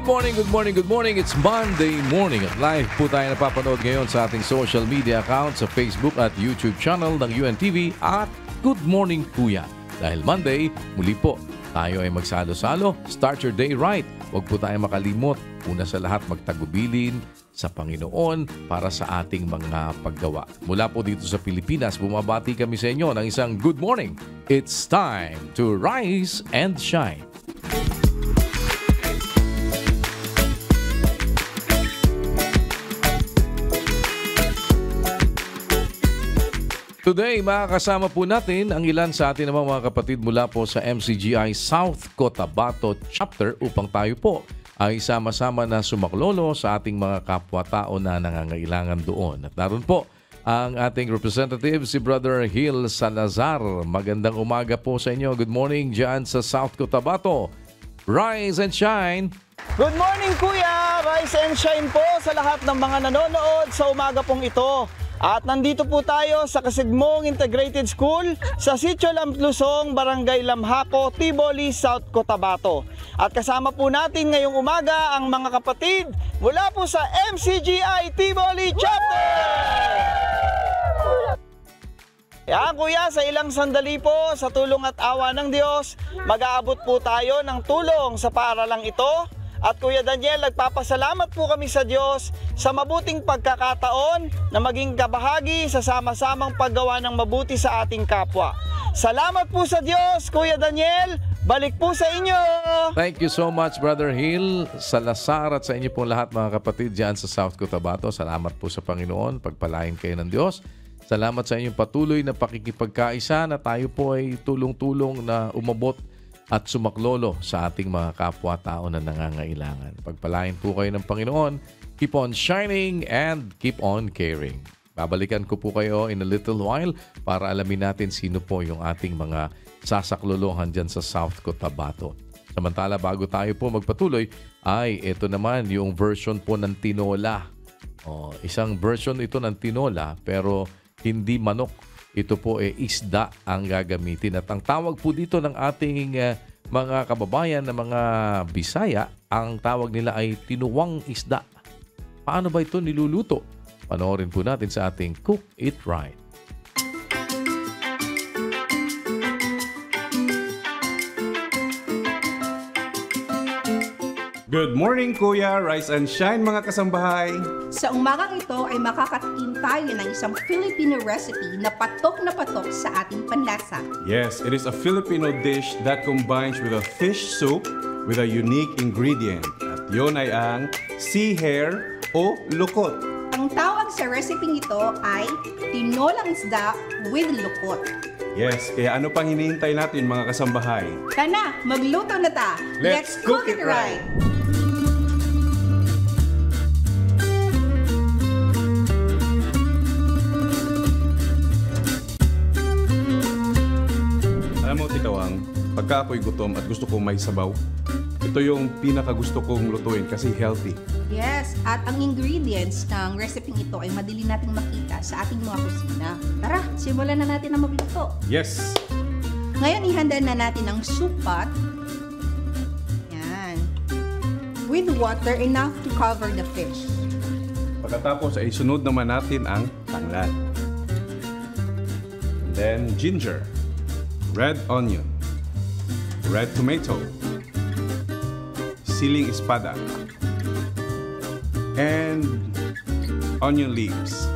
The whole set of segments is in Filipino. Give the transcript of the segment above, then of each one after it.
Good morning, good morning, good morning. It's Monday morning at live po tayo napapanood ngayon sa ating social media account sa Facebook at YouTube channel ng UNTV at Good Morning Kuya. Dahil Monday, muli po tayo ay magsalo-salo. Start your day right. Huwag po tayo makalimot. Una sa lahat, magtagubilin sa Panginoon para sa ating mga paggawa. Mula po dito sa Pilipinas, bumabati kami sa inyo ng isang good morning. It's time to rise and shine. Today, makakasama po natin ang ilan sa atin namang mga kapatid mula po sa MCGI South Cotabato Chapter upang tayo po ay sama-sama na sumaklolo sa ating mga kapwa-tao na nangangailangan doon. At naroon po ang ating representative, si Brother Gil Salazar. Magandang umaga po sa inyo. Good morning dyan sa South Cotabato. Rise and shine! Good morning, Kuya! Rise and shine po sa lahat ng mga nanonood sa umaga pong ito. At nandito po tayo sa Kasigmong Integrated School sa Sitio Lamlusong, Barangay Lamhaco, Tiboli, South Cotabato. At kasama po natin ngayong umaga ang mga kapatid mula po sa MCGI Tiboli Chapter! Yan, Kuya, sa ilang sandali po, sa tulong at awa ng Diyos, mag-aabot po tayo ng tulong sa paaralang ito. At Kuya Daniel, nagpapasalamat po kami sa Diyos sa mabuting pagkakataon na maging kabahagi sa sama-samang paggawa ng mabuti sa ating kapwa. Salamat po sa Diyos, Kuya Daniel. Balik po sa inyo. Thank you so much, Brother Gil Salazar, at sa inyo pong lahat mga kapatid dyan sa South Cotabato. Salamat po sa Panginoon. Pagpalain kayo ng Diyos. Salamat sa inyong patuloy na pakikipagkaisa na tayo po ay tulong-tulong na umabot at sumaklolo sa ating mga kapwa-tao na nangangailangan. Pagpalain po kayo ng Panginoon. Keep on shining and keep on caring. Babalikan ko po kayo in a little while para alamin natin sino po yung ating mga sasaklolohan dyan sa South Cotabato. Samantala, bago tayo po magpatuloy, ay ito naman yung version po ng tinola. Isang version ito ng tinola pero hindi manok. Ito po isda ang gagamitin. At ang tawag po dito ng ating mga kababayan na mga Bisaya, ang tawag nila ay tinuwang isda. Paano ba ito niluluto? Panoorin po natin sa ating Cook It Right. Good morning, Kuya! Rise and shine, mga kasambahay! Sa umagang ito ay makakatikim tayo ng isang Filipino recipe na patok sa ating panlasa. Yes, it is a Filipino dish that combines with a fish soup with a unique ingredient. At yun ay ang sea hare o lukot. Ang tawag sa recipe ito ay tinolang isda with lukot. Yes, kaya ano pang hinihintay natin, mga kasambahay? Tana, magluto na ta! Let's cook it right! Alam mo, Tikawang, pagka ako'y gutom at gusto kong may sabaw, ito yung pinakagusto kong lutuin kasi healthy. Yes, at ang ingredients ng recipe ito ay madali nating makita sa ating mga kusina. Tara, simulan na natin ang magluto. Yes! Ngayon, ihanda na natin ang soup pot. Yan. With water enough to cover the fish. Pagkatapos ay sunod naman natin ang tanglad. And then ginger, red onion, red tomato, siling espada, and onion leaves.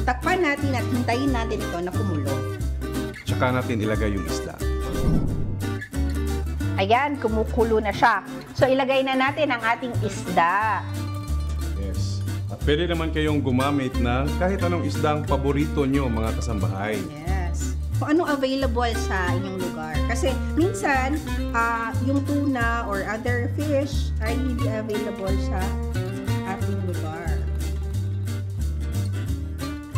Takpan natin at hintayin natin ito na kumulo. Tsaka natin ilagay yung isda. Ayan, kumukulo na siya. So, ilagay na natin ang ating isda. Yes. At pwede naman kayong gumamit ng kahit anong isdang paborito nyo, mga kasambahay. Yes. Kung anong available sa inyong lugar. Kasi minsan, yung tuna or other fish ay hindi available sa ating lugar.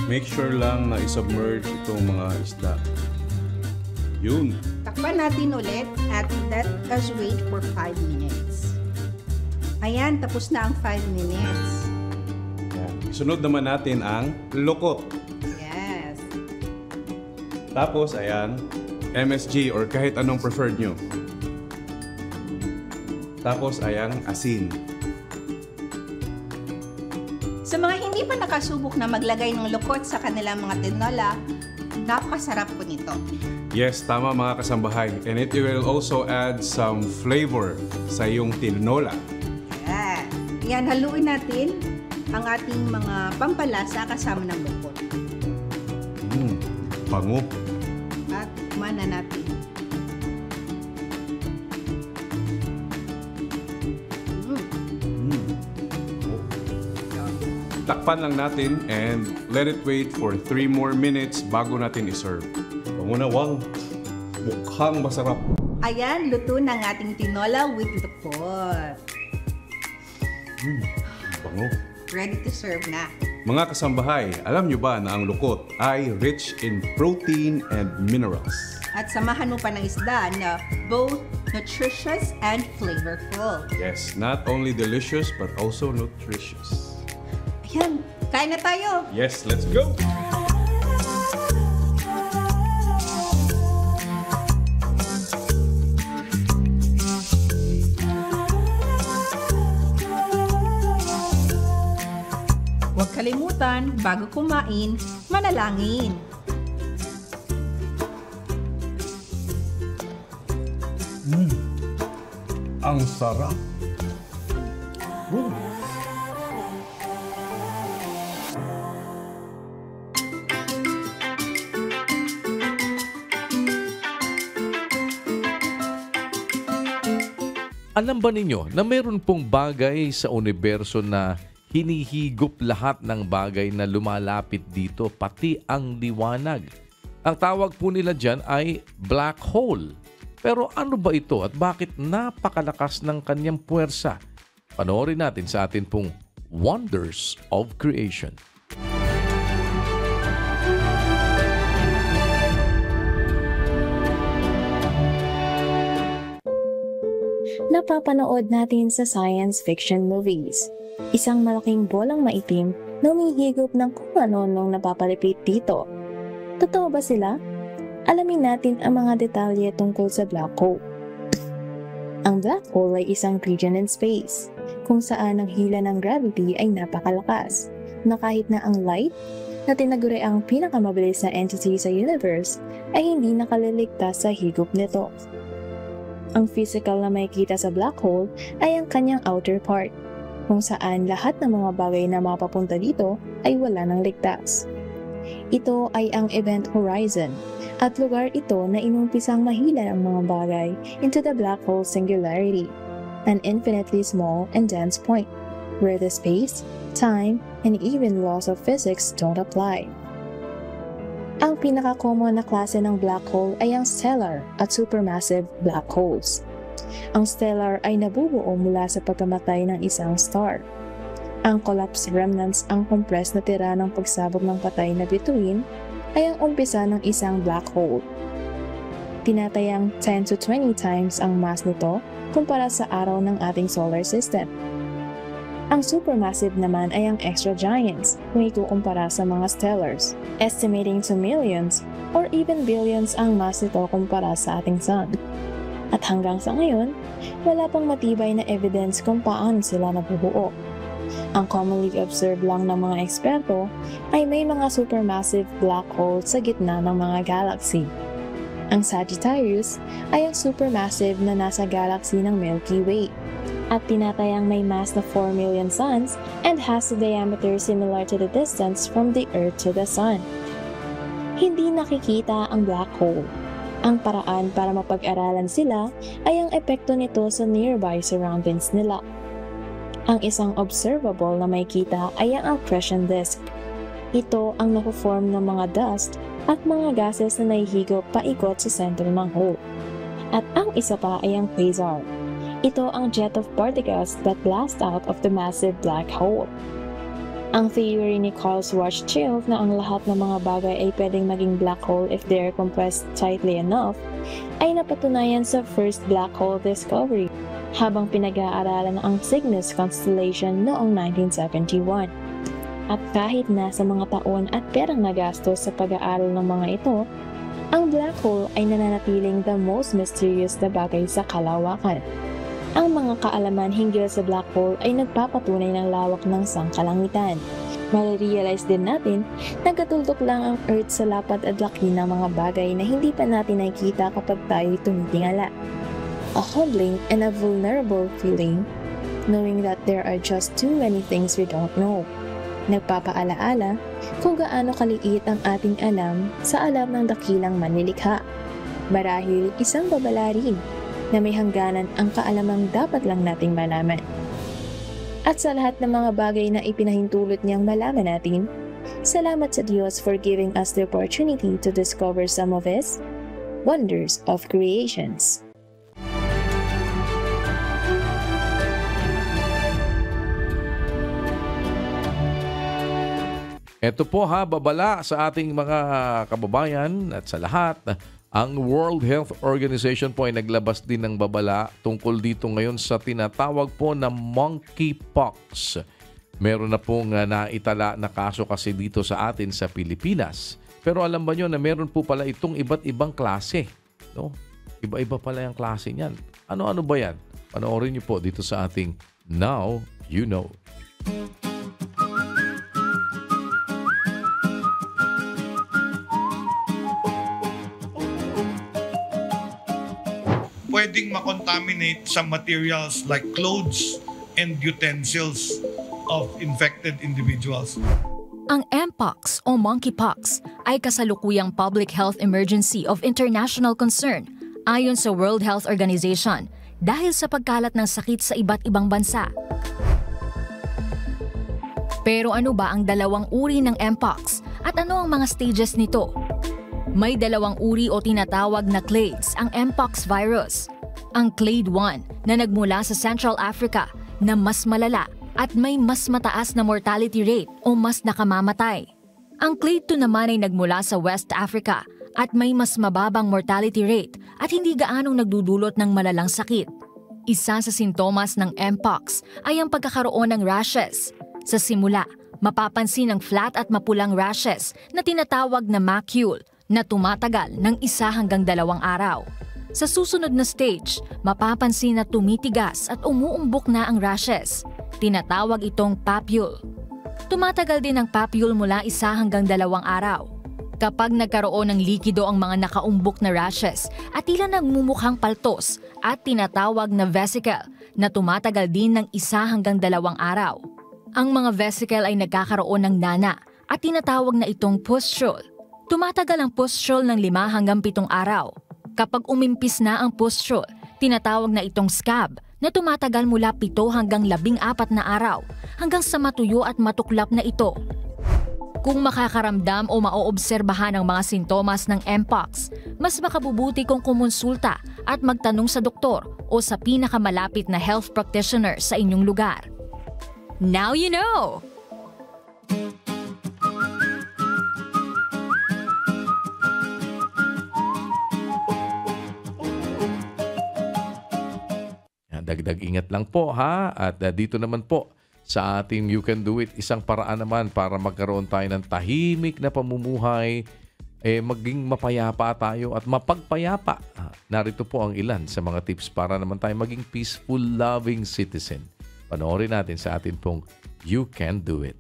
Make sure lang na isubmerge itong mga isda. Yun. Takpan natin ulit at let us wait for 5 minutes. Ayan, tapos na ang 5 minutes. Yan. Sunod naman natin ang lukot. Yes. Tapos, ayan, MSG or kahit anong preferred nyo. Tapos ay ang asin. Sa mga hindi pa nakasubok na maglagay ng lukot sa kanilang mga tinola, napakasarap po nito. Yes, tama mga kasambahay. And it will also add some flavor sa iyong tinola. Yan, haluin natin ang ating mga pampalasa kasama ng lukot. Bango. At mana natin. Takpan lang natin and let it wait for 3 more minutes bago natin iserve. Pangunawang, mukhang masarap. Ayan, luto ng ating tinola with lukot. Bango. Ready to serve na. Mga kasambahay, alam nyo ba na ang lukot ay rich in protein and minerals? At samahan mo pa ng isda na both nutritious and flavorful. Yes, not only delicious but also nutritious. Ayan, kain na tayo! Yes, let's go! Huwag kalimutan, bago kumain, manalangin. Ang sarap! Alam ba ninyo na mayroon pong bagay sa universo na hinihigop lahat ng bagay na lumalapit dito, pati ang liwanag? Ang tawag po nila dyan ay black hole. Pero ano ba ito at bakit napakalakas ng kanyang puwersa? Panoorin natin sa atin pong Wonders of Creation. Napapanood natin sa science fiction movies. Isang malaking bolang maitim na umihigop ng kung ano-anong napapalipit dito. Totoo ba sila? Alamin natin ang mga detalye tungkol sa black hole. Ang black hole ay isang region in space, kung saan ang hila ng gravity ay napakalakas, na kahit na ang light, na tinaguri ang pinakamabilis na entity sa universe, ay hindi nakaliligtas sa higop nito. Ang physical na makikita sa black hole ay ang kanyang outer part, kung saan lahat ng mga bagay na mapapunta dito ay wala ng ligtas. Ito ay ang event horizon, at lugar ito na inumpisang mahila ang mga bagay into the black hole singularity, an infinitely small and dense point, where the space, time, and even laws of physics don't apply. Ang pinaka-common na klase ng black hole ay ang stellar at supermassive black holes. Ang stellar ay nabubuo mula sa pagkamatay ng isang star. Ang collapsed remnants, ang compressed na tira ng pagsabog ng patay na bituin, ay ang umpisa ng isang black hole. Tinatayang 10 to 20 times ang mass nito kumpara sa araw ng ating solar system. Ang supermassive naman ay ang extra giants kung ikukumpara sa mga stellars, estimating to millions or even billions ang mass nito kumpara sa ating sun. At hanggang sa ngayon, wala pang matibay na evidence kung paano sila nabubuo. Ang commonly observed lang ng mga eksperto ay may mga supermassive black holes sa gitna ng mga galaxy. Ang Sagittarius ay ang supermassive na nasa galaxy ng Milky Way, at tinatayang may mass na 4 million suns and has a diameter similar to the distance from the Earth to the Sun. Hindi nakikita ang black hole. Ang paraan para mapag-aralan sila ay ang epekto nito sa nearby surroundings nila. Ang isang observable na may kita ay ang accretion disk. Ito ang napoform ng mga dust at mga gases na nahihigop paikot sa sentro ng hole. At ang isa pa ay ang quasar. Ito ang jet of particles that blast out of the massive black hole. Ang theory ni Carl Schwarzschild na ang lahat ng mga bagay ay pwedeng maging black hole if they are compressed tightly enough ay napatunayan sa first black hole discovery habang pinag-aaralan ang Cygnus constellation noong 1971. At kahit na sa mga taon at perang nagastos sa pag-aaral ng mga ito, ang black hole ay nananatiling the most mysterious na bagay sa kalawakan. Ang mga kaalaman hinggil sa black hole ay nagpapatunay ng lawak ng sangkalangitan. Marirealize din natin na katuldok lang ang Earth sa lapad at laki ng mga bagay na hindi pa natin nakikita kapag tayo'y tumitingala. A humbling and a vulnerable feeling, knowing that there are just too many things we don't know. Nagpapaalaala kung gaano kaliit ang ating alam sa alam ng dakilang manlilikha. Marahil isang babala rin na may hangganan ang kaalamang dapat lang nating malaman. At sa lahat ng mga bagay na ipinahintulot niyang malaman natin, salamat sa Diyos for giving us the opportunity to discover some of His wonders of creations. Ito po babala sa ating mga kababayan at sa lahat. Ang World Health Organization po ay naglabas din ng babala tungkol dito ngayon sa tinatawag po na monkeypox. Meron na pong naitala na kaso kasi dito sa atin sa Pilipinas. Pero alam ba nyo na meron po pala itong iba't ibang klase? No? Iba-iba pala yung klase niyan. Ano-ano ba yan? Panoorin nyo po dito sa ating Now You Know. Pwedeng makontaminate sa materials like clothes and utensils of infected individuals. Ang Mpox o monkeypox ay kasalukuyang public health emergency of international concern ayon sa World Health Organization dahil sa pagkalat ng sakit sa iba't ibang bansa. Pero ano ba ang dalawang uri ng Mpox at ano ang mga stages nito? May dalawang uri o tinatawag na clades ang Mpox virus. Ang clade 1 na nagmula sa Central Africa na mas malala at may mas mataas na mortality rate o mas nakamamatay. Ang clade 2 naman ay nagmula sa West Africa at may mas mababang mortality rate at hindi gaanong nagdudulot ng malalang sakit. Isa sa sintomas ng Mpox ay ang pagkakaroon ng rashes. Sa simula, mapapansin ang flat at mapulang rashes na tinatawag na macule na tumatagal ng 1 hanggang 2 araw. Sa susunod na stage, mapapansin na tumitigas at umuumbok na ang rashes. Tinatawag itong papule. Tumatagal din ang papule mula 1 hanggang 2 araw. Kapag nagkaroon ng likido ang mga nakaumbok na rashes at tila nagmumukhang paltos at tinatawag na vesicle na tumatagal din ng 1 hanggang 2 araw. Ang mga vesicle ay nagkakaroon ng nana at tinatawag na itong pustule. Tumatagal ang pustule ng 5 hanggang 7 araw. Kapag umimpis na ang pustule, tinatawag na itong scab na tumatagal mula 7 hanggang 14 na araw hanggang sa matuyo at matuklap na ito. Kung makakaramdam o maoobserbahan ang mga sintomas ng Mpox, mas makabubuti kung kumonsulta at magtanong sa doktor o sa pinakamalapit na health practitioner sa inyong lugar. Now you know! Dagdag ingat lang po at dito naman po sa ating You Can Do It, isang paraan naman para magkaroon tayo ng tahimik na pamumuhay, maging mapayapa tayo at mapagpayapa. Narito po ang ilan sa mga tips para naman tayo maging peaceful, loving citizen. Panoorin natin sa atin pong You Can Do It.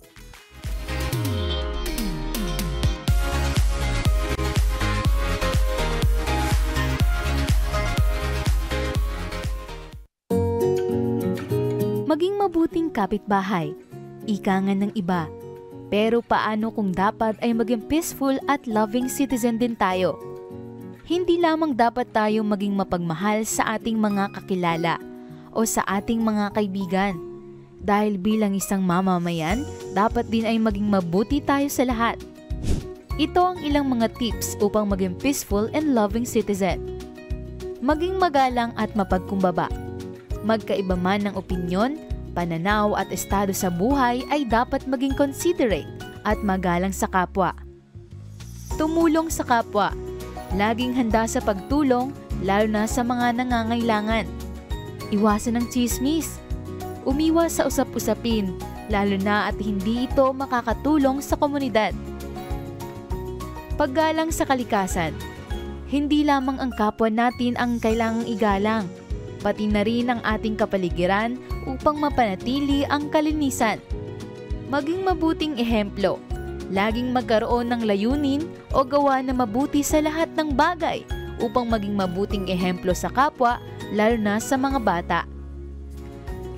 Maging mabuting kapitbahay, ikangan ng iba. Pero paano kung dapat ay maging peaceful at loving citizen din tayo? Hindi lamang dapat tayo maging mapagmahal sa ating mga kakilala o sa ating mga kaibigan. Dahil bilang isang mamamayan, dapat din ay maging mabuti tayo sa lahat. Ito ang ilang mga tips upang maging peaceful and loving citizen. Maging magalang at mapagkumbaba. Magkaiba man ng opinyon, pananaw at estado sa buhay ay dapat maging considerate at magalang sa kapwa. Tumulong sa kapwa. Laging handa sa pagtulong, lalo na sa mga nangangailangan. Iwasan ng tsismis. Umiwas sa usap-usapin, lalo na at hindi ito makakatulong sa komunidad. Paggalang sa kalikasan. Hindi lamang ang kapwa natin ang kailangang igalang. pati na rin ang ating kapaligiran upang mapanatili ang kalinisan. Maging mabuting ehemplo. Laging magkaroon ng layunin o gawa na mabuti sa lahat ng bagay upang maging mabuting ehemplo sa kapwa, lalo na sa mga bata.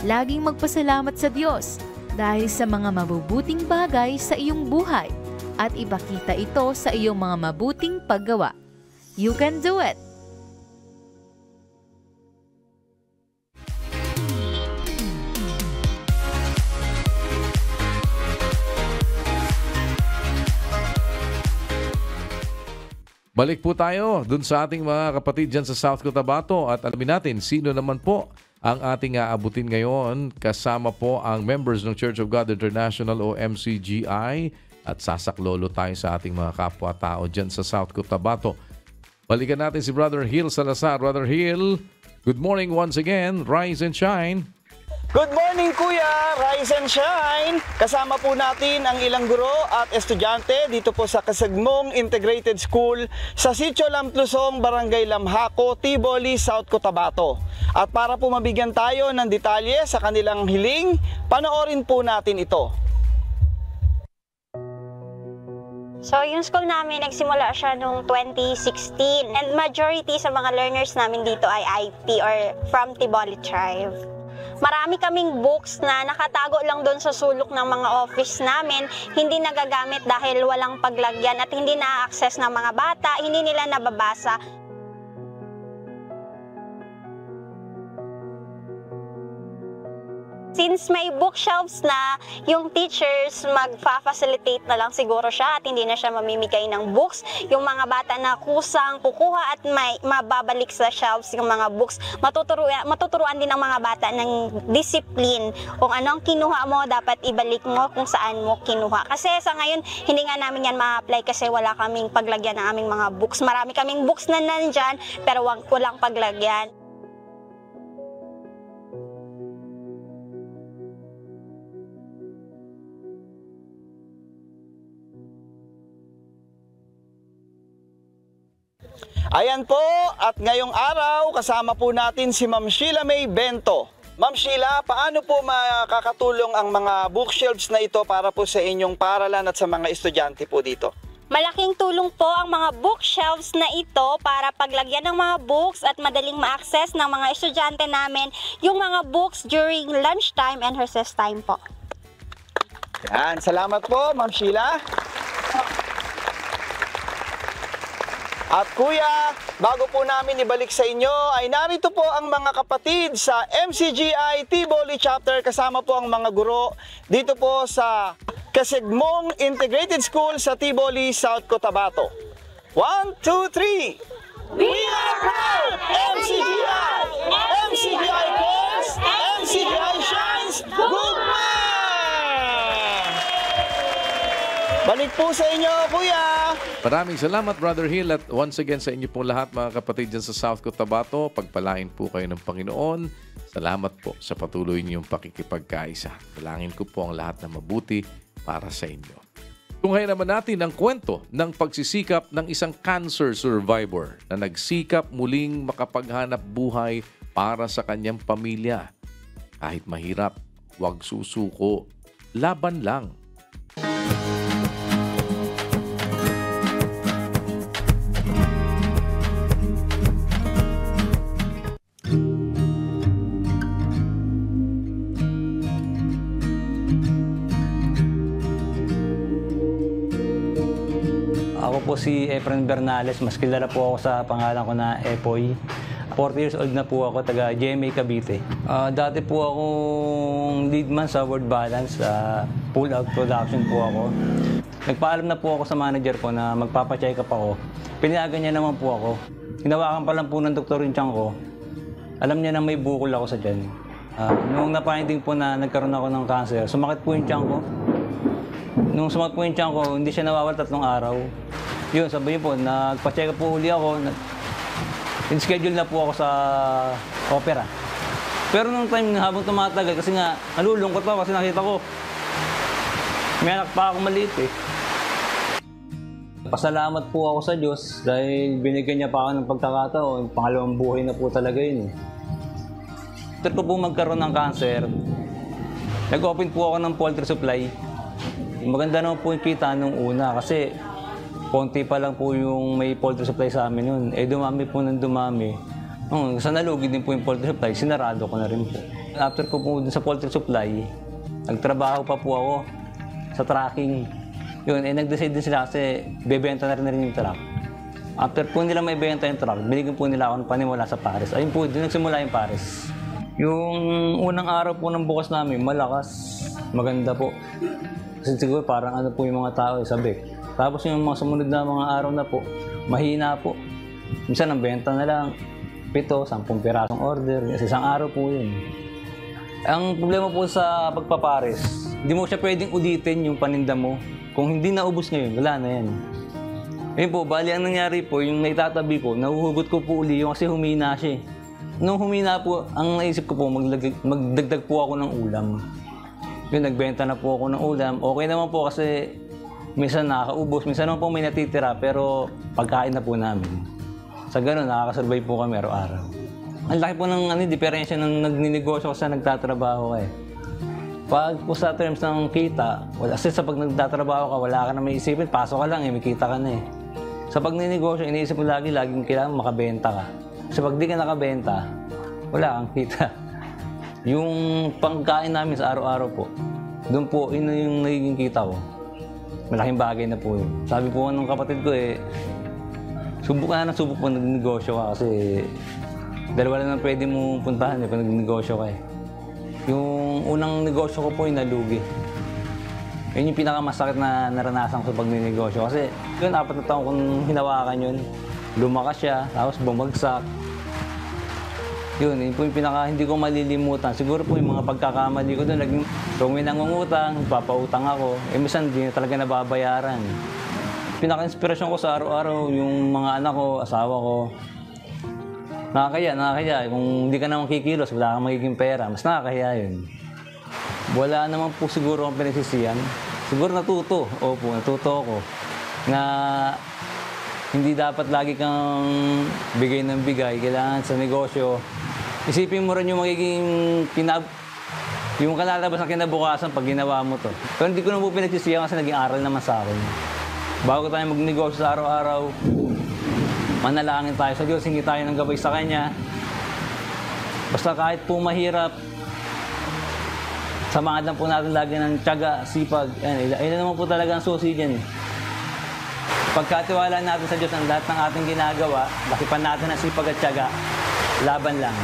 Laging magpasalamat sa Diyos dahil sa mga mabubuting bagay sa iyong buhay at ipakita ito sa iyong mga mabuting paggawa. You can do it! Balik po tayo dun sa ating mga kapatid dyan sa South Cotabato at alamin natin sino naman po ang ating aabutin ngayon. Kasama po ang members ng Church of God International o MCGI at sasaklolo tayo sa ating mga kapwa-tao dyan sa South Cotabato. Balikan natin si Brother Hill Salazar. Brother Hill, good morning once again. Rise and shine. Good morning Kuya, Rise and Shine! Kasama po natin ang ilang guro at estudyante dito po sa Kasagmong Integrated School sa Sitio Lamplusong, Barangay Lamhaco, Tiboli, South Cotabato. At para po mabigyan tayo ng detalye sa kanilang hiling, panoorin po natin ito. So, yung school namin, nagsimula siya noong 2016. And majority sa mga learners namin dito ay IP or from Tiboli Tribe. Marami kaming books na nakatago lang doon sa sulok ng mga office namin, hindi nagagamit dahil walang paglagyan at hindi na-access ng mga bata, hindi nila nababasa. Since may bookshelves na, yung teachers magfa-facilitate na lang siguro siya at hindi na siya mamimigay ng books. Yung mga bata na kusang kukuha at may mababalik sa shelves yung mga books, matuturuan din ng mga bata ng discipline. Kung anong kinuha mo, dapat ibalik mo kung saan mo kinuha. Kasi sa ngayon, hindi nga namin yan ma-apply kasi wala kaming paglagyan ng aming mga books. Marami kaming books na nandyan, pero walang paglagyan. Ayan po, at ngayong araw, kasama po natin si Ma'am Sheila May Bento. Ma'am Sheila, paano po makakatulong ang mga bookshelves na ito para po sa inyong paaralan at sa mga estudyante po dito? Malaking tulong po ang mga bookshelves na ito para paglagyan ng mga books at madaling ma-access ng mga estudyante namin yung mga books during lunchtime and recess time po. Yan, salamat po Ma'am Sheila. At Kuya, bago po namin ibalik sa inyo, ay narito po ang mga kapatid sa MCGI Tiboli Chapter, kasama po ang mga guro dito po sa Kasagmong Integrated School sa Tiboli, South Cotabato. 1, 2, 3! We are proud! MCGI! MCGI cares! MCGI shines! Good man! Balik po sa inyo, Kuya! Maraming salamat, Brother Hill, at once again sa inyo pong lahat, mga kapatid dyan sa South Cotabato. Pagpalain po kayo ng Panginoon. Salamat po sa patuloy niyong pakikipagkaisa. Dalangin ko po ang lahat na mabuti para sa inyo. Tunghayan naman natin ang kwento ng pagsisikap ng isang cancer survivor na nagsikap muling makapaghanap buhay para sa kanyang pamilya. Kahit mahirap, huwag susuko. Laban lang. Ako po si Efren Bernales, mas kilala po ako sa pangalan ko na Epoy. 40 years old na po ako, taga GMA Cavite. Dati po akong lead man sa World Balance, pull out production po ako. Nagpaalam na po ako sa manager ko na magpapacheck up ako. Pinayagan niya naman po ako. Hinawakan pa lang po ng doktor yung tiyan ko. Alam niya na may bukol ako sa tiyan. Nung na-finding po na nagkaroon ako ng cancer, sumakit po yung tiyan ko. Nung sumakit po yung tiyan ko, hindi siya nawawala 3 araw. Yun, sabi niyo po, nagpa-check up po uli ako. In-schedule na po ako sa opera. Pero nung time habang tumatagal, kasi nga nalulungkot ako kasi nakita ko may anak pa ako maliit eh. Pasalamat po ako sa Diyos dahil binigyan niya pa ako ng pagkakataon. Pangalawang buhay na po talaga yun eh. After ko po magkaroon ng cancer, nag-open po ako ng poultry supply. Maganda naman po yung kita nung una kasi konti pa lang po yung may poultry supply sa amin nun. Dumami po ng dumami. Sa nalugi din po yung poultry supply, sinarado ko na rin po. After ko po dun sa poultry supply, nagtrabaho pa po ako sa tracking. Yun, nag-decide din sila kasi bebenta na rin yung truck. After po nila may benta yung truck, binigyan po nila ako ng panimula sa Paris. Ayun po, doon nagsimula yung Paris. Yung unang araw po ng bukas namin, malakas, maganda po. Kasi siguro parang ano po yung mga tao, sabi. Tapos yung mga sumunod na mga araw na po, mahina po. Minsan ang benta na lang, 7, 10 pirasong order. Kasi isang araw po yun. Ang problema po sa pagpapares, hindi mo siya pwedeng ulitin yung paninda mo. Kung hindi naubos ngayon, wala na yan. Ayun po, bali ang nangyari po, yung naitatabi ko, nahuhugot ko po uli yung kasi humina siya. Nung humina po, ang naisip ko po, magdagdag po ako ng ulam. Yun, nagbenta na po ako ng ulam. Okay naman po kasi minsan nakakaubos, minsan naman po may natitira, pero pagkain na po namin. Sa ganun, nakakasurvive po kami araw-araw. Ang laki po ng diferensya ng nagninegosyo ko sa nagtatrabaho eh. Pag po sa terms ng kita, kasi sa pag nagtatrabaho ka, wala ka na may isipin, pasok ka lang may kita ka na eh. Sa pag ninegosyo, iniisip mo laging kailangan makabenta ka. Kasi pag di ka nakabenta, wala kang kita. Yung pangkain namin sa araw-araw po, doon po, yun yung nagiging kita ko. Malaking bagay na po yun. Sabi po ng kapatid ko subok po nagnegosyo ka kasi dalawa lang pwede mo puntahan pag nagnegosyo ka Yung unang negosyo ko po yung nalugi. Yun yung pinakamasakit na naranasan ko sa pagninegosyo. Kasi yun, 4 na taon kung hinawakan yun. Lumakas siya, tapos bumagsak. Yun po yung hindi ko malilimutan. Siguro po yung mga pagkakamali ko doon, kung may nangungutang, papautang ako. Minsan hindi na talaga nababayaran. Pinaka-inspirasyon ko sa araw-araw, yung mga anak ko, asawa ko. Nakakaya. Kung hindi ka naman kikilos, wala kang magiging pera. Mas nakakaya yun. Wala naman po siguro akong pinagsisiyan. Siguro natuto. Opo, natuto ako. Na hindi dapat lagi kang bigay ng bigay. Kailangan sa negosyo. Isipin mo rin yung magiging yung kalalabas ng kinabukasan pag ginawa mo to. Pero hindi ko na po pinagsisiyan kasi naging aral naman sa akin. Bago tayo magnegosyo sa araw-araw, manalangin tayo sa Diyos, hingi tayo ng gabay sa Kanya. Basta kahit po mahirap, samahan lang po natin lagi ng tiyaga, sipag. Ayun naman po talaga ang susi dyan Pagkatiwala natin sa Diyos ang lahat ng ating ginagawa, lakipan natin ang sipag at tiyaga, laban lang.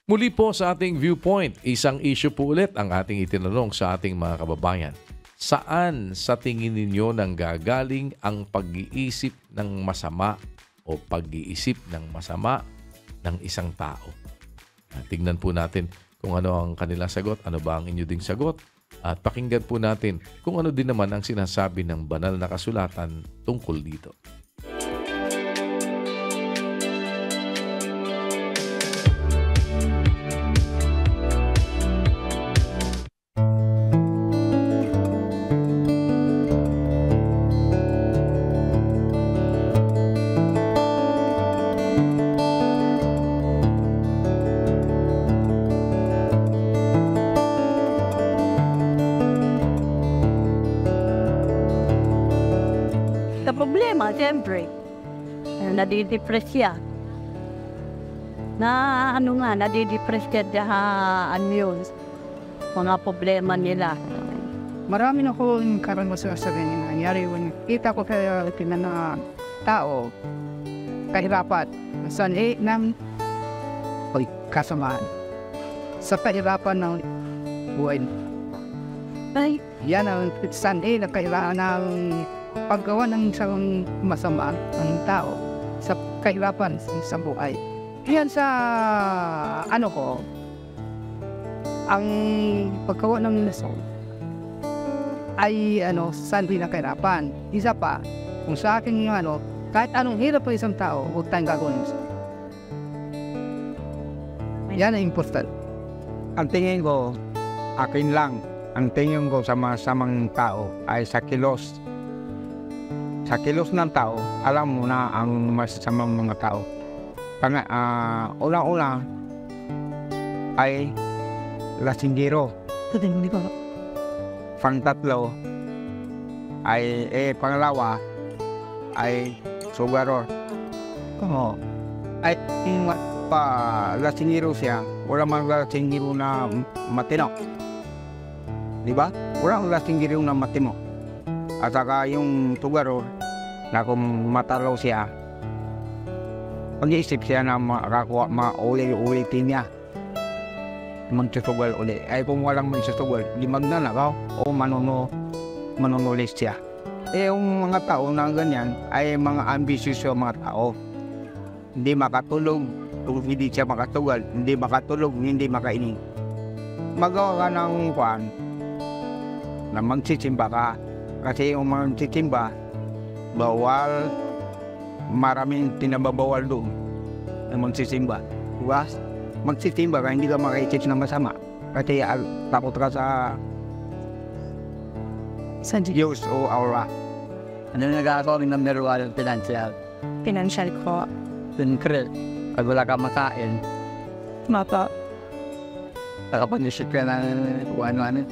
Muli po sa ating viewpoint, isang issue po ulit ang ating itinanong sa ating mga kababayan. Saan sa tingin ninyo nanggagaling ang pag-iisip ng masama o pag-iisip ng masama ng isang tao? Tingnan po natin kung ano ang kanilang sagot, ano ba ang inyo ding sagot, at pakinggan po natin kung ano din naman ang sinasabi ng banal na kasulatan tungkol dito. Problema, siyempre, nadidepress siya. Nadidepress siya dahil yun, mga problema nila. Marami na ko yung karanasan sa ganyan nangyari. Kita ko kaya na tao, kahirapan, sanay ng kasamaan. Sa kahirapan ng buhay. Yan ang sanay na kailangan ng paggawa ng isang masama ng tao sa kahirapan sa buhay. Yan sa ang paggawa ng nasong ay sanay na kahirapan. Isa pa, kung sa akin kahit anong hirap ng isang tao, huwag tayong gagawin. Yan ang important. Ang tingin ko, akin lang, ang tingin ko sa masamang tao ay sa kilos. Sa kilos ng tao, alam mo na ang masasamang mga tao. Una-una ay lasinggero. Pangtatlo ay pangalawa ay sugaror. Ay lasinggero siya, wala mang lasinggero na matino. Di ba? Walang lasinggero na matino. At saka yung sugaror na kung matalaw siya, pag-iisip siya na makakuha, mauli-ulitin niya. Magsusugal uli. Ay kung walang magsusugal, di magnanakaw o manunulis siya. Yung mga tao na ganyan ay mga ambitious yung mga tao. Hindi makatulog, hindi siya makatugal, hindi makatulog, hindi makainin. Magawa ka ng kwan na magsisimba ka. Kasi yung magsisimba, bawal, maraming tinababawal doon na magsisimba. Diba? Magsisimba ka, hindi ka makaisip na masama. Kasi takot ka sa Diyos o aura. Ano nag-aaral ng meron financial? Financial ko. Concrete. Pag wala ka makain. Mapa. Nakapag-isip ka na ano-ano.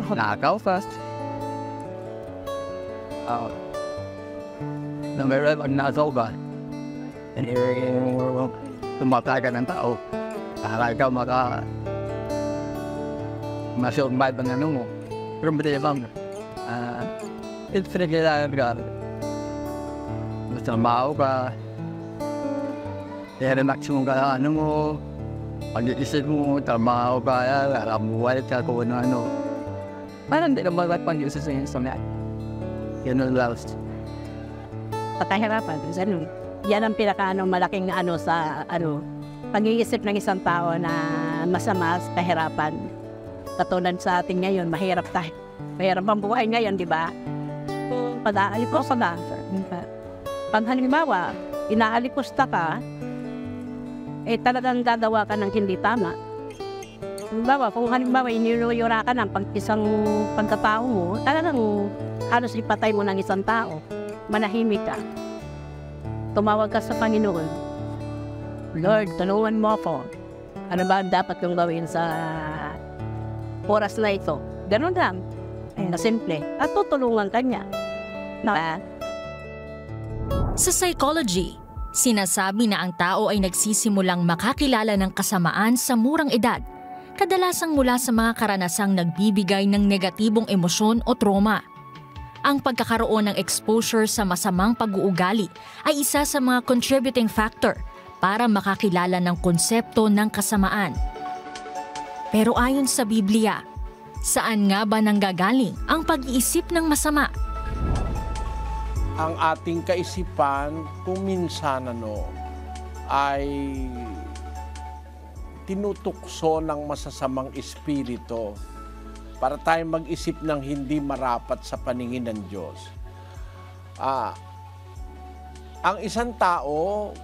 Nakakaw fast. Number 1, pag nakasaw ka, tumatay ka ng tao. Para ikaw masyumbay pa ng ano mo. Pero hindi bang, it's pretty kailangan ka. Basta mao ka, relax mo ka ano mo, pag-iisip mo, trabaho ka, aramuwal ka kung ano. Parang hindi naman pag-iisip sa inyo sa mga. Yan ang last. Patahirapan, yan ang malaking sa pag-iisip ng isang tao na masama sa kahirapan. Katulad sa atin ngayon, mahirap tayo. Mahirap ang buhay ngayon, di ba? Pag-aalipos ka. Pag halimbawa, inaalipusta ka, talagang gagawa ka ng hindi tama. Halimbawa, kung halimbawa, iniluyura ka ng isang pagkatao mo, talagang halos ipatay mo ng isang tao. Manahimik ka. Tumawag ka sa Panginoon. Lord, tulungan mo ako. Ano ba dapat kong gawin sa oras na ito? Ganun lang. Na simple. At tutulungan ka niya. Sa psychology, sinasabi na ang tao ay nagsisimulang makakilala ng kasamaan sa murang edad, kadalasang mula sa mga karanasang nagbibigay ng negatibong emosyon o trauma. Ang pagkakaroon ng exposure sa masamang pag-uugali ay isa sa mga contributing factor para makakilala ng konsepto ng kasamaan. Pero ayon sa Biblia, saan nga ba nanggagaling ang pag-iisip ng masama? Ang ating kaisipan kung minsan ay tinutukso ng masasamang espiritu para tayo mag-isip ng hindi marapat sa paningin ng Diyos. Ang isang tao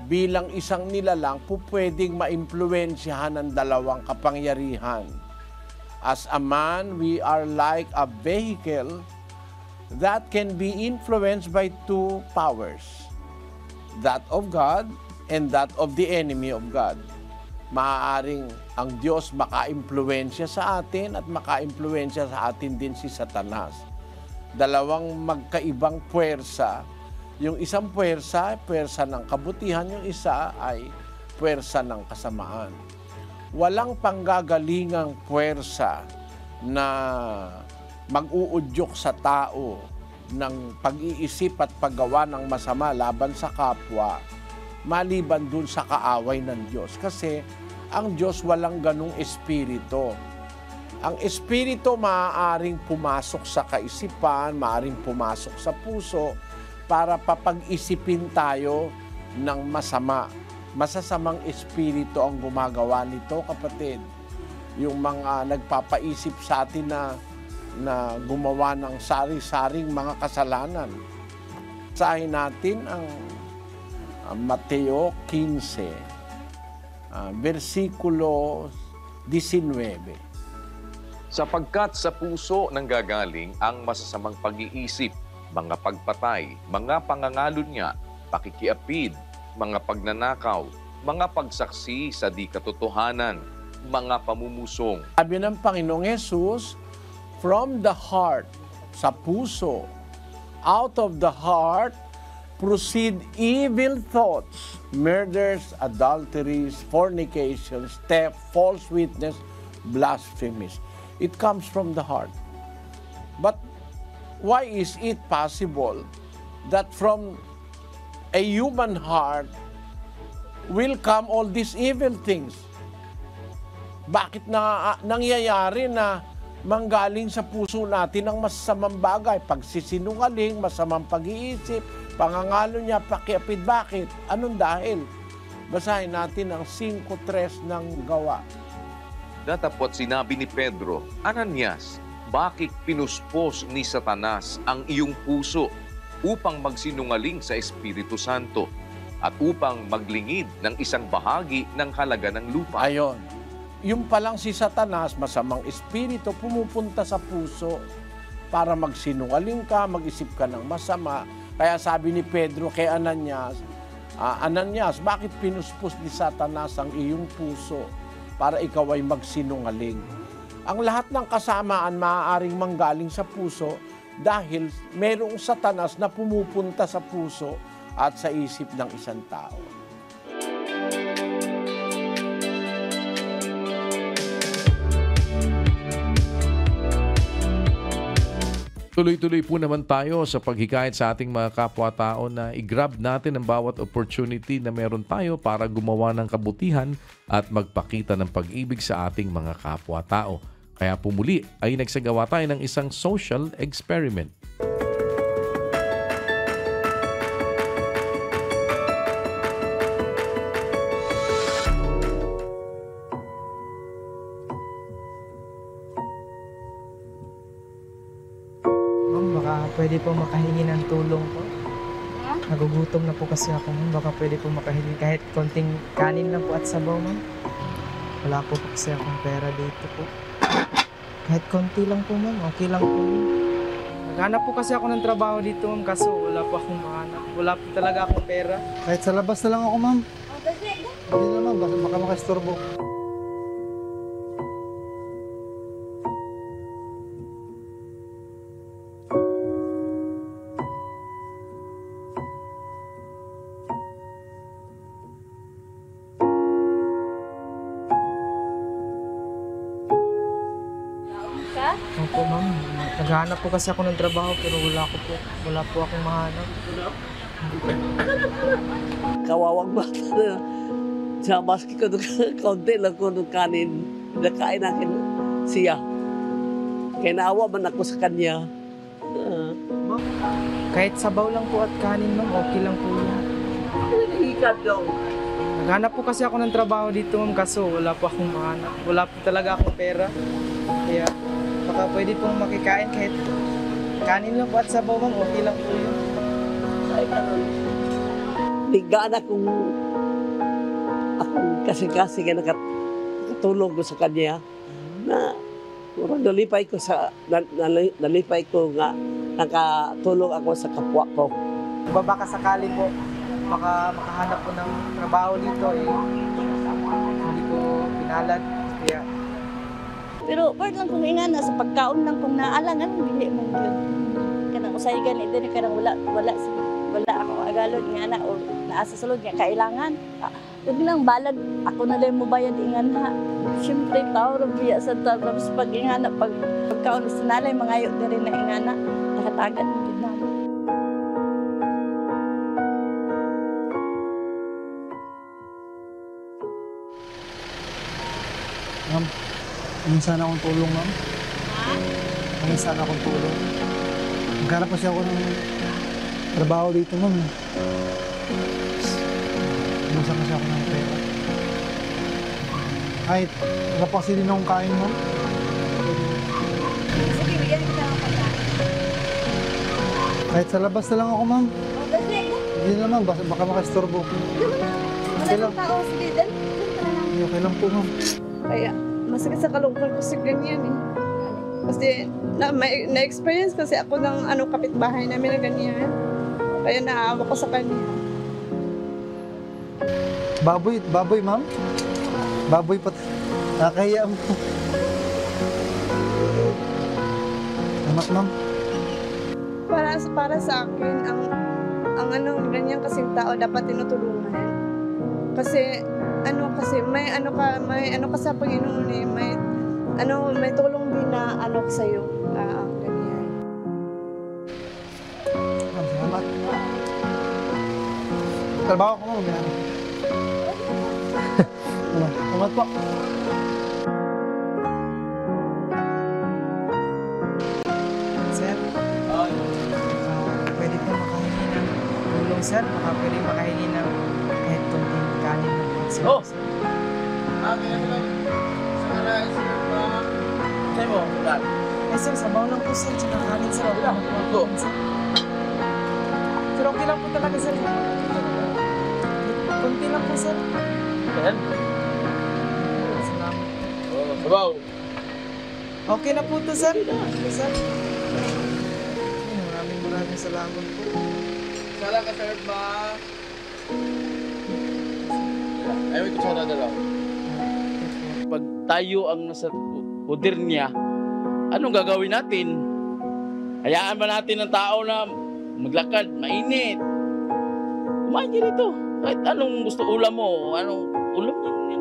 bilang isang nilalang pwedeng maimpluwensyahan ng dalawang kapangyarihan. As a man, we are like a vehicle that can be influenced by two powers, that of God and that of the enemy of God. Maaaring ang Diyos maka-impluwensya sa atin at maka-impluwensya sa atin din si Satanas. Dalawang magkaibang puwersa. Yung isang puwersa ng kabutihan, yung isa ay puwersa ng kasamaan. Walang panggagalingang puwersa na mag-uudyok sa tao ng pag-iisip at paggawa ng masama laban sa kapwa, maliban dun sa kaaway ng Diyos. Kasi ang Diyos walang ganung espiritu. Ang espiritu maaaring pumasok sa kaisipan, maaaring pumasok sa puso para papag-isipin tayo ng masama. Masasamang espiritu ang gumagawa nito, kapatid. Yung mga nagpapaisip sa atin na gumawa ng sari-saring mga kasalanan. Sahin natin ang Mateo 15, versikulo 19. Sapagkat sa puso nanggagaling ang masasamang pag-iisip, mga pagpatay, mga pangangalunya, pakikiapid, mga pagnanakaw, mga pagsaksi sa di katotohanan, mga pamumusong. Sabi ng Panginoong Yesus, from the heart, sa puso, out of the heart, proceed evil thoughts, murders, adulteries, fornications, theft, false witness, blasphemies. It comes from the heart. But why is it possible that from a human heart will come all these evil things? Bakit nangyayari na manggaling sa puso natin ang masasamang bagay? Pagsisinungaling, masamang pag-iisip, pangangalo niya, pakiapid. Bakit? Anong dahil? Basahin natin ang 5:3 ng Gawa. Datapot sinabi ni Pedro, Ananias, bakit pinuspos ni Satanas ang iyong puso upang magsinungaling sa Espiritu Santo at upang maglingid ng isang bahagi ng halaga ng lupa? Ayon. Yung palang si Satanas, masamang espiritu, pumupunta sa puso para magsinungaling ka, mag-isip ka ng masama. Kaya sabi ni Pedro kay Ananias, Ananias, bakit pinuspos ni Satanas ang iyong puso para ikaw ay magsinungaling? Ang lahat ng kasamaan maaaring manggaling sa puso dahil mayroong Satanas na pumupunta sa puso at sa isip ng isang tao. Tuloy-tuloy po naman tayo sa paghikayat sa ating mga kapwa-tao na i-grab natin ang bawat opportunity na meron tayo para gumawa ng kabutihan at magpakita ng pag-ibig sa ating mga kapwa-tao. Kaya pumuli ay nagsagawa tayo ng isang social experiment. Pwede po makahingi ng tulong po. Nagugutom na po kasi ako, ma'am. Baka pwede po makahingi kahit konting kanin lang po at sabaw, ma'am. Wala po kasi akong pera dito po. Kahit konti lang po, ma'am. Okay lang po. Naghanap po kasi ako ng trabaho dito, ma'am. Kaso wala po akong mahanap. Wala po talaga akong pera. Kahit sa labas na lang ako, ma'am. Hindi na, ma'am. Baka makastorbo. Opo, ma'am. Naghahanap po kasi ako ng trabaho pero wala po akong mahanap. Kawawang bata na sa maski ko kaunti lang ko ng kanin. Nakain akin siya. Kaya naawa man ako sa kanya. Kahit sabaw lang po at kanin, ma'am, okay lang po yan. Ikat daw. Naghanap po kasi ako ng trabaho dito, ma'am, kaso wala po akong mahanap. Wala po talaga akong pera. Kaya baka pwede pong makikain kahit kanin lang po at sabaw, ma'am, okay lang po yun. Ay, ligaan akong kasi nakatulog ko sa kanya na nalipay ko nga nakatulog ako sa kapwa ko. Baka sakali po makahanap po ng trabaho dito hindi po pinalad. Kaya pero part lang kung ingana sa pagkaon lang kung naalangan bili mo yun. Kanang usay gani din kanang wala ako agalod nga na o naa sa sulod nga kailangan. Lang balag ako na lang mo bayad ingan ha. Siyempre tao ra biya sa tapos pag ingana pagkaon sa nalay mangayo diri na ingana nakatagan gid na. Ma'am, hingin sana akong tulong, ma'am. Hingin sana akong tulong. Maghanap kasi ako ng trabaho dito, ma'am. Hingin kasi ako ng pera. Kahit wala pa kasi din akong kain, ma'am. Sige, bigyan kita ng pagkain. Kahit sa labas na lang ako, ma'am. Hindi na, ma'am. Baka makastorbo. Wala ng tao. Sige, dali. Okay lang po, ma'am. Kaya, masakit sa kalungkuhan ko sa ganyan eh. Kasi na-experience kasi ako ng kapitbahay namin na ganyan. Kaya naawa ko sa kanya. Baboy, ma'am. Baboy pa. Nakakahiya mo. Salamat, ma'am. Para sa akin, ang ganyan kasing tao dapat tinutulungan. Kasi may ka sa Panginoon eh, may tulong din na sa iyo. Ganyan. Salamat. Trabaho ko mo, ganyan. Salamat po. Sir, pwede po makahingi ng tulong, sir. Baka pwede makahingi ng kahit kunting kanin ng sir. Oh! Sa'yo mo, ulan. Eh sir, sabaw lang po sir. Tsaka kanin sir. Okay lang po. Sir, okay lang po talaga sir. Kunti lang po sir. Ayan. Sabaw. Okay na po to sir. Sir. Maraming salamat po. Sala ka, sir, ba? Ayaw ito sana na lang. Pag tayo ang nasa poder niya, anong gagawin natin? Hayaan ba natin ang tao na maglakad, mainit? Kumain niya dito. Kahit anong gusto ulam mo, anong ulam niya.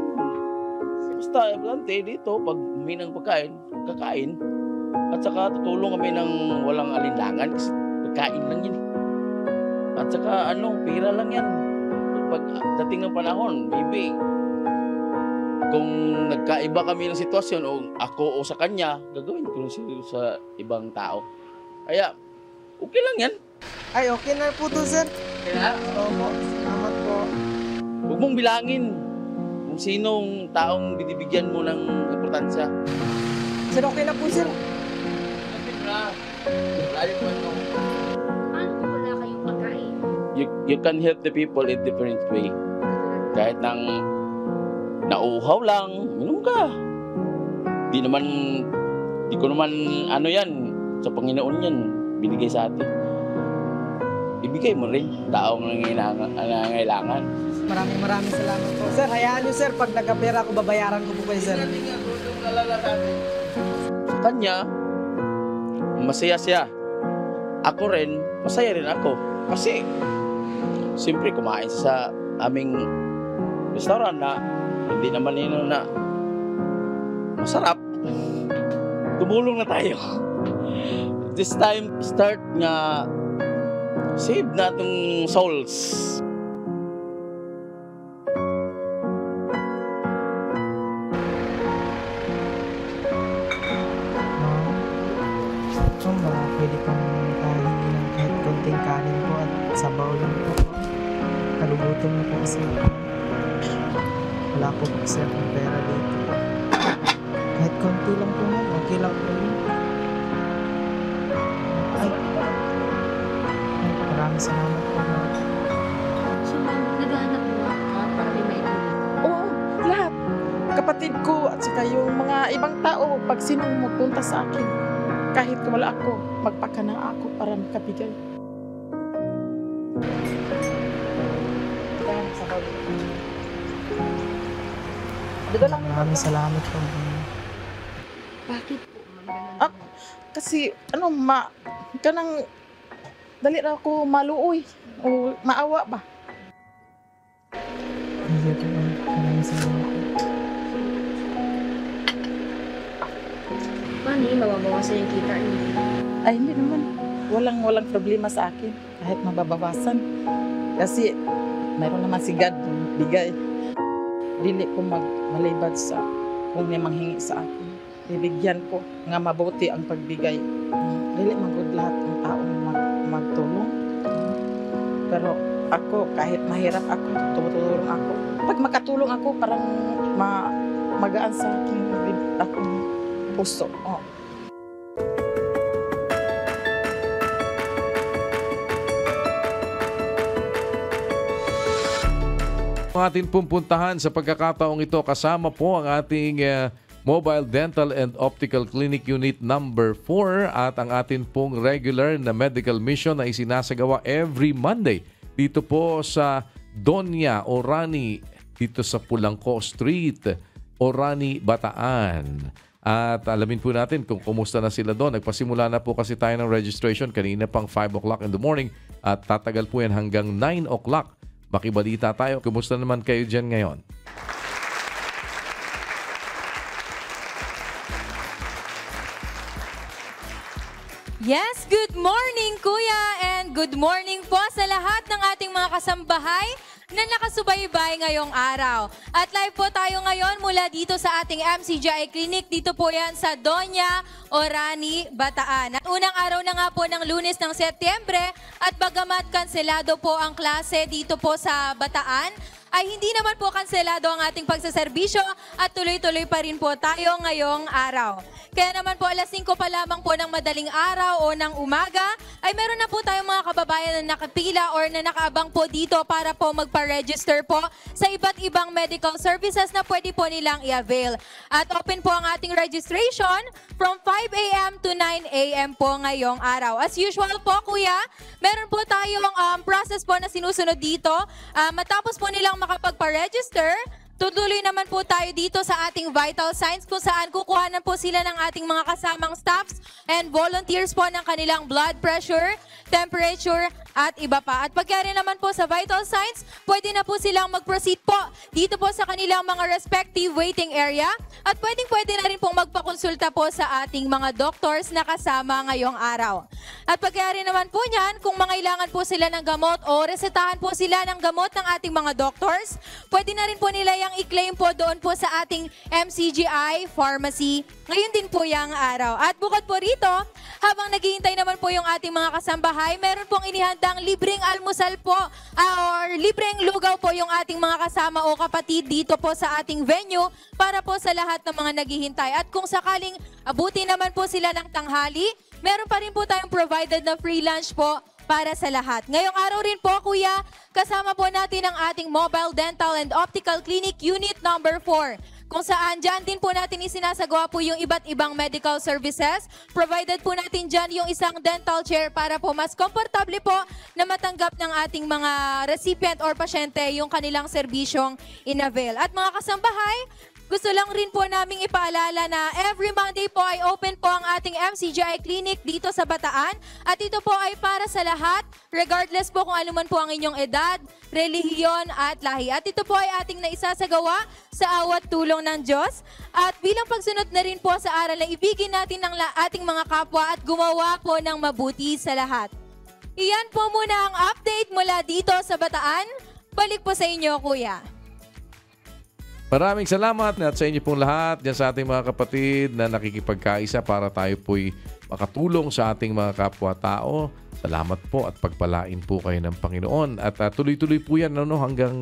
Basta, plante dito, pag huminang pagkain, kakain. At saka tutulong kami ng walang alinlangan kasi pagkain lang yan. At saka pera lang yan. Pag dating ng panahon, maybe, kung nagkaiba kami ng sitwasyon o ako o sa kanya, gagawin ko sa ibang tao. Kaya, okay lang yan. Ay, okay na po to sir. Okay na? Opo, salamat po. Huwag mong bilangin kung sinong taong binibigyan mo ng importansya. Sir, okay na po sir. Okay na. Layo mo ito. Paano kung wala kayong pagkain? You can help the people in different way. Kahit nang nauuhaw lang, minum ka. Di ko naman yan, sa Panginoon yan, binigay sa atin. Ibigay mo rin, taong nangangailangan. Maraming salamat po. Sir, hayaan niyo sir, pag nagkapera ko, babayaran ko po kayo sir. Sa kanya, masaya siya. Ako rin, masaya rin ako. Kasi, siyempre kumain sa aming restaurant na hindi naman nino na masarap. Tumulong na tayo. This time, start nga save na itong souls. Baka pwede pong kahingi ng kahit konting kanin po at sabaw lang po. Kalugutom na po kasi ako. Wala po kasi akong pera dito. Kahit konti lang po ma'am, okay lang po yun. Ay, maraming salamat po ma'am. So, naghahanap mo ka para may maitulong? Oo, lahat. Kapatid ko at saka yung mga ibang tao, pag sinong magpunta sa akin, kahit wala ako, magpakana ako para makabigay. Maraming salamat po. Bakit po? Kasi kanang dali ra ako maluoy o maawa ba? Hindi po ma'am. Maraming salamat po. Paano yung mababawasan yung kita niyo? Ay, hindi naman. Walang problema sa akin. Kahit mababawasan. Kasi mayroon naman si God yung bigay. Dili ko malibad sa kung may manghingi sa akin. Bibigyan ko nga mabuti ang pagbigay. Dili magud lahat ng taong magtulong. Pero ako, kahit mahirap ako, tumutulong ako. Pag makatulong ako, parang magaan sa akong puso. Oh. Ang ating pumpuntahan sa pagkakataong ito, kasama po ang ating Mobile Dental and Optical Clinic Unit number 4 at ang atin pong regular na medical mission na isinasagawa every Monday dito po sa Doña Orani, dito sa Pulangco Street, Orani, Bataan. At alamin po natin kung kumusta na sila doon. Nagpasimula na po kasi tayo ng registration kanina pang 5 o'clock in the morning at tatagal po yan hanggang 9 o'clock. Makibalita tayo. Kumusta naman kayo dyan ngayon? Yes, good morning Kuya and good morning po sa lahat ng ating mga kasambahay na nakasubaybay ngayong araw. At live po tayo ngayon mula dito sa ating MCGI Clinic. Dito po yan sa Doña Orani, Bataan. At unang araw na nga po ng Lunes ng Setyembre at bagamat kanselado po ang klase dito po sa Bataan, ay hindi naman po kanselado ang ating pagsaserbisyo at tuloy-tuloy pa rin po tayo ngayong araw. Kaya naman po alas 5 pa lamang po ng madaling araw o ng umaga ay meron na po tayong mga kababayan na nakapila or na nakaabang po dito para po magpa-register po sa iba't ibang medical services na pwede po nilang i-avail. At open po ang ating registration from 5 a.m. to 9 a.m. po ngayong araw. As usual po Kuya, meron po tayong process po na sinusunod dito. Matapos po nilang makapagpa-register, tutuloy naman po tayo dito sa ating vital signs kung saan kukuhanan po sila ng ating mga kasamang staffs and volunteers po ng kanilang blood pressure, temperature, at iba pa. At pagkari naman po sa vital signs, pwede na po silang mag-proceed po dito po sa kanilang mga respective waiting area at pwede na rin pong magpakonsulta po sa ating mga doctors na kasama ngayong araw. At pagkari naman po niyan, kung mangailangan po sila ng gamot o resetahan po sila ng gamot ng ating mga doctors, pwede na rin po nila yung i-claim po doon po sa ating MCGI Pharmacy. Ngayon din po yung araw. At bukod po rito, habang naghihintay naman po yung ating mga kasambahay, meron pong inihandang libreng almusal po or libreng lugaw po yung ating mga kasama o kapatid dito po sa ating venue para po sa lahat ng mga naghihintay. At kung sakaling abuti naman po sila ng tanghali, meron pa rin po tayong provided na free lunch po para sa lahat. Ngayong araw rin po, Kuya, kasama po natin ang ating Mobile Dental and Optical Clinic Unit number 4. Kung saan dyan din po natin isinasagawa po yung iba't ibang medical services. Provided po natin dyan yung isang dental chair para po mas komportable po na matanggap ng ating mga recipient or pasyente yung kanilang serbisyong in-avail. At mga kasambahay, gusto lang rin po naming ipaalala na every Monday po ay open po ang ating MCGI Clinic dito sa Bataan. At ito po ay para sa lahat, regardless po kung ano man po ang inyong edad, relihiyon at lahi. At ito po ay ating naisasagawa sa awat tulong ng Diyos. At bilang pagsunod na rin po sa aral na ibigin natin ng ating mga kapwa at gumawa po ng mabuti sa lahat. Iyan po muna ang update mula dito sa Bataan. Balik po sa inyo, Kuya. Maraming salamat at sa inyo pong lahat dyan sa ating mga kapatid na nakikipagkaisa para tayo po'y makatulong sa ating mga kapwa-tao. Salamat po at pagpalain po kayo ng Panginoon. At tuloy-tuloy po yan hanggang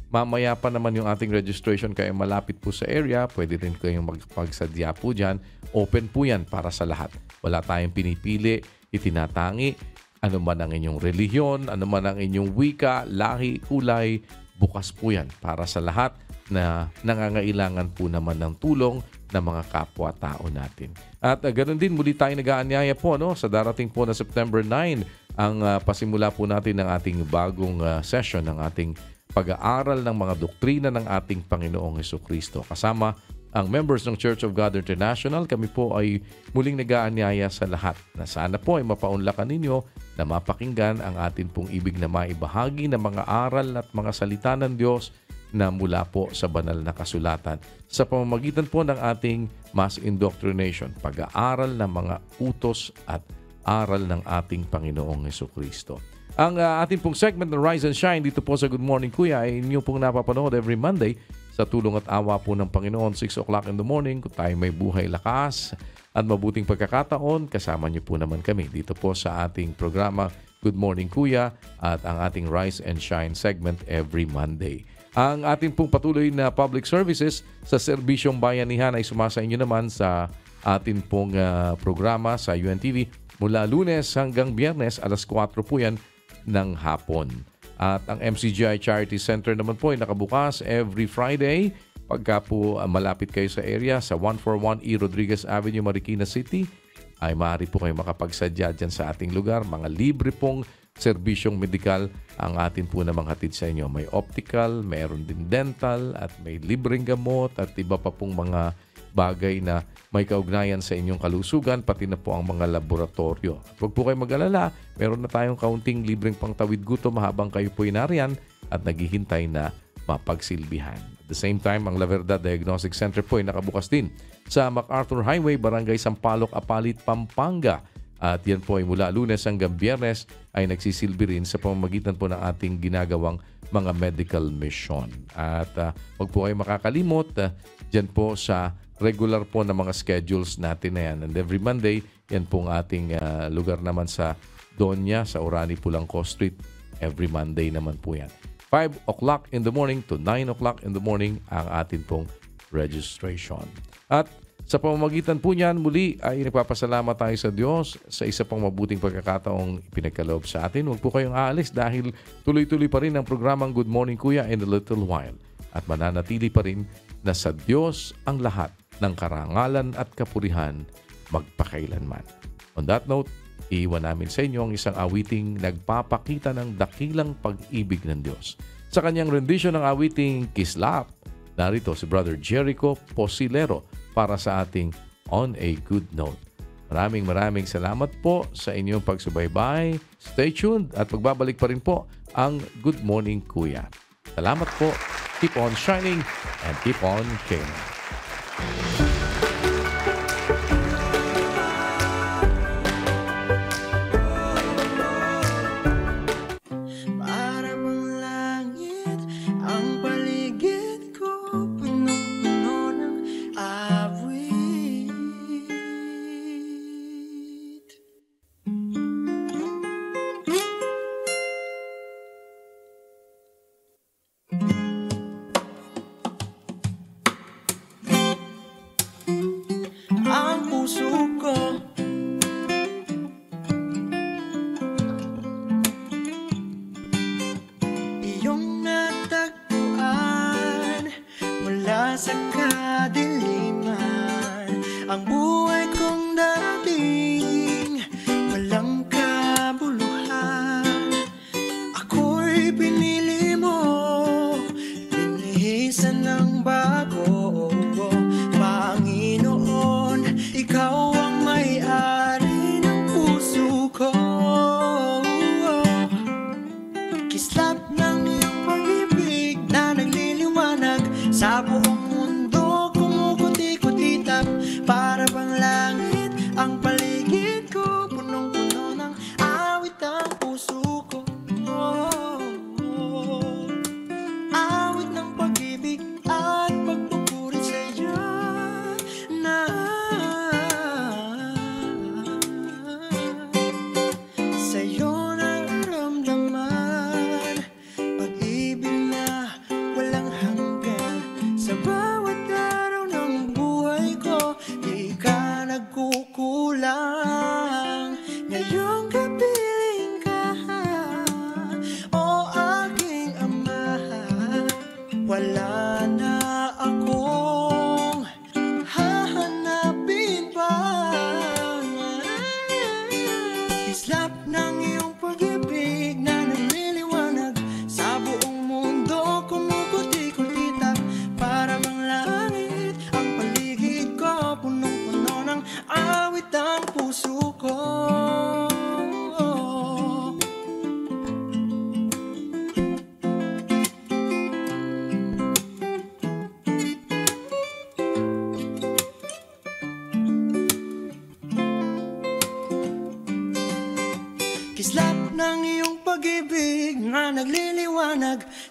mamaya pa naman yung ating registration kaya malapit po sa area. Pwede rin kayong magpagsadya po dyan. Open po yan para sa lahat. Wala tayong pinipili, itinatangi. Ano man ang inyong relihiyon, ano man ang inyong wika, lahi, kulay, bukas po yan para sa lahat na nangangailangan po naman ng tulong ng mga kapwa-tao natin. At ganoon din, muli tayo nag-aanyaya po sa darating po na September 9, ang pasimula po natin ng ating bagong session ng ating pag-aaral ng mga doktrina ng ating Panginoong Hesukristo. Kasama ang members ng Church of God International, kami po ay muling nag-aanyaya sa lahat na sana po ay mapaunlakan ninyo na mapakinggan ang atin pong ibig na maibahagi ng mga aral at mga salita ng Diyos na mula po sa banal na kasulatan sa pamamagitan po ng ating mass indoctrination, pag-aaral ng mga utos at aral ng ating Panginoong Hesukristo. Ang ating pong segment na Rise and Shine dito po sa Good Morning Kuya ay inyo pong napapanood every Monday sa tulong at awa po ng Panginoon 6 o'clock in the morning kung tayo may buhay, lakas at mabuting pagkakataon. Kasama niyo po naman kami dito po sa ating programa Good Morning Kuya at ang ating Rise and Shine segment every Monday. Ang ating pong patuloy na public services sa Serbisyong Bayanihan ay sumasa inyo naman sa ating pong programa sa UNTV mula Lunes hanggang Biyernes, alas 4 po yan ng hapon. At ang MCGI Charity Center naman po ay nakabukas every Friday Pagka po malapit kayo sa area, sa 141 E. Rodriguez Avenue, Marikina City, ay maaari po kayo makapagsadya dyan sa ating lugar. Mga libre pong serbisyong medikal ang atin po namang hatid sa inyo. May optical, mayroon din dental, at may libreng gamot at iba pa pong mga bagay na may kaugnayan sa inyong kalusugan, pati na po ang mga laboratorio. At huwag po kayo mag-alala, meron na tayong kaunting libreng pangtawid gutom habang kayo po inariyan at naghihintay na mapagsilbihan. At the same time, ang La Verdad Diagnostic Center po ay nakabukas din sa MacArthur Highway, Barangay Sampaloc, Apalit, Pampanga. At yan po ay mula Lunes hanggang Biyernes ay nagsisilbi rin sa pamamagitan po ng ating ginagawang mga medical mission. At huwag po kayo makakalimot, dyan po sa regular po na mga schedules natin na yan. And every Monday, yan pong ating lugar naman sa Doña, sa Orani Pulangco Street. Every Monday naman po yan. 5 o'clock in the morning to 9 o'clock in the morning ang atin pong registration. At sa pamamagitan po niyan, muli ay nagpapasalamat tayo sa Diyos sa isa pang mabuting pagkakataong pinagkaloob sa atin. Huwag po kayong aalis dahil tuloy-tuloy pa rin ang programang Good Morning Kuya in a little while. At mananatili pa rin na sa Diyos ang lahat ng karangalan at kapurihan magpakailanman. On that note, iiwan namin sa inyo ang isang awiting nagpapakita ng dakilang pag-ibig ng Diyos. Sa kanyang rendition ng awiting Kislap, narito si Brother Jericho Posilero para sa ating On a Good Note. Maraming salamat po sa inyong pagsubaybay. Stay tuned at pagbabalik pa rin po ang Good Morning Kuya. Salamat po. Keep on shining and keep on caring.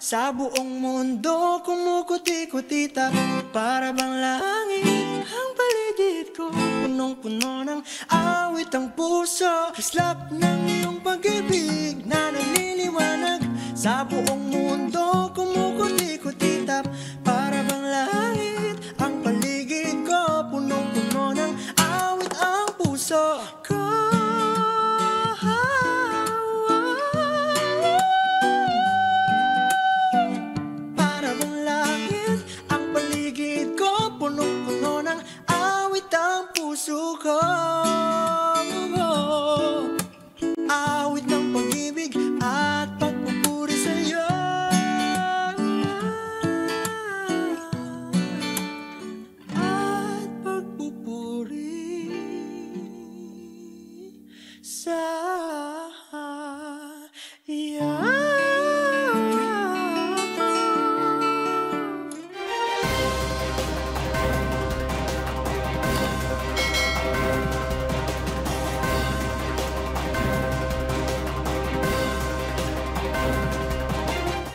Sa buong mundo kumukuti-kutita, para bang langit ang paligid ko. Punong-puno ng awit ang puso, kislap ng iyong pag-ibig na nagliliwanag. Sa buong mundo kumukuti-kutita, para bang langit ang paligid ko. Punong-puno ng awit ang puso ko. punong-puno ng awit ang puso ko. Awit ng pag-ibig at pagpupuri sa'yo. At pagpupuri sa'yo.